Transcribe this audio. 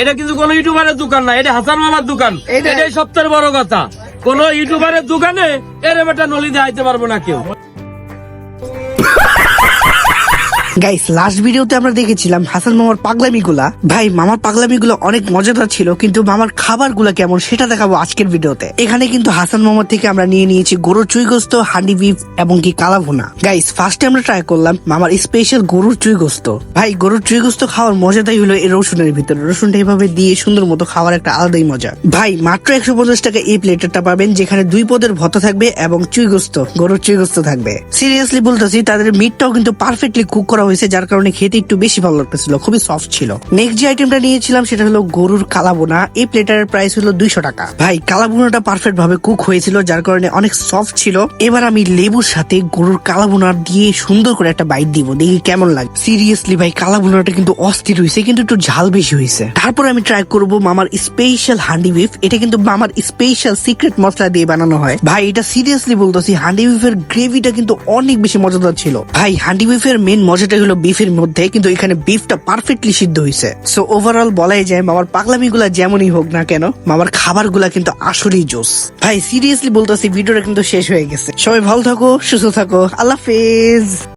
এটা কিন্তু কোন ইউটিউবারের দোকান না, এটা হাসান মামার দোকান। এটাই সবচেয়ে বড় কথা, কোন ইউটিউবারের দোকানে এরম একটা নলি দিয়ে আইতে পারবো না কেউ। গাইস, লাস্ট ভিডিওতে আমরা দেখেছিলাম হাসান মামার পাগলামি গুলা। ভাই, মামার পাগলামি গুলো অনেক মজাদার ছিল, কিন্তু মামার খাবার গুলা কেমন সেটা দেখাবো আজকের ভিডিওতে। এখানে কিন্তু হাসান মামার থেকে আমরা নিয়ে নিয়েছি গরুর চুই গোস্ত, হান্ডি বিফ এবং কি কালা ভুনা। গাইস, ফার্স্টে আমরা ট্রাই করলাম মামার স্পেশাল গরুর চুই গোস্ত। ভাই, গরুর চুই গোস্ত খাওয়ার মজাটাই হলো এই রসুনের ভিতরে, রসুনটা এইভাবে দিয়ে সুন্দর মতো খাওয়ার একটা আলাদাই মজা। ভাই, মাত্র 150 টাকা এই প্লেটারটা পাবেন, যেখানে 2 পদের ভর্তা থাকবে এবং চুই গোস্ত, গরুর চুই গোস্ত থাকবে। সিরিয়াসলি বলতেছি, তাদের মিটটাও কিন্তু পারফেক্টলি কুক করা হয়েছে, যার কারণে খেতে একটু বেশি ভালো লাগতেছিল, খুবই সফট ছিল। নেক্সট যে আইটেমটা নিয়েছিলাম সেটা হলো গরুর কালাবোনা। এই প্লেটারের প্রাইস হলো 200 টাকা। ভাই, কালাবোনাটা পারফেক্ট ভাবে কুক হয়েছিল, যার কারণে অনেক সফট ছিল। এবার আমি লেবুর সাথে গরুর কালাবোনা দিয়ে সুন্দর করে একটা বাইট দিব, দেখি কেমন লাগে। সিরিয়াসলি ভাই, কালাবোনাটা কিন্তু অস্থির হয়েছে, কিন্তু একটু ঝাল বেশি হয়েছে। তারপর আমি ট্রাই করব মামার স্পেশাল হান্ডি বিফ। এটা কিন্তু মামার স্পেশাল সিক্রেট মশলা দিয়ে বানানো হয়। ভাই, এটা সিরিয়াসলি বলতেছি, হান্ডি বিফের গ্রেভিটা কিন্তু অনেক বেশি মজাদার ছিল। ভাই, হান্ডি বিফের মেন মজাটা হলো বিফের মধ্যে, কিন্তু এখানে বিফটা পারফেক্টলি সিদ্ধ হয়েছে। সো ওভারঅল বলাই যায়, মামার পাগলামি গুলা যেমনই হোক না কেন, মামার খাবার গুলা কিন্তু আসলেই জোস। ভাই, সিরিয়াসলি বলতেছি, ভিডিওটা কিন্তু শেষ হয়ে গেছে। সবাই ভালো থাকো, সুস্থ থাকো, আল্লাহ হাফেজ।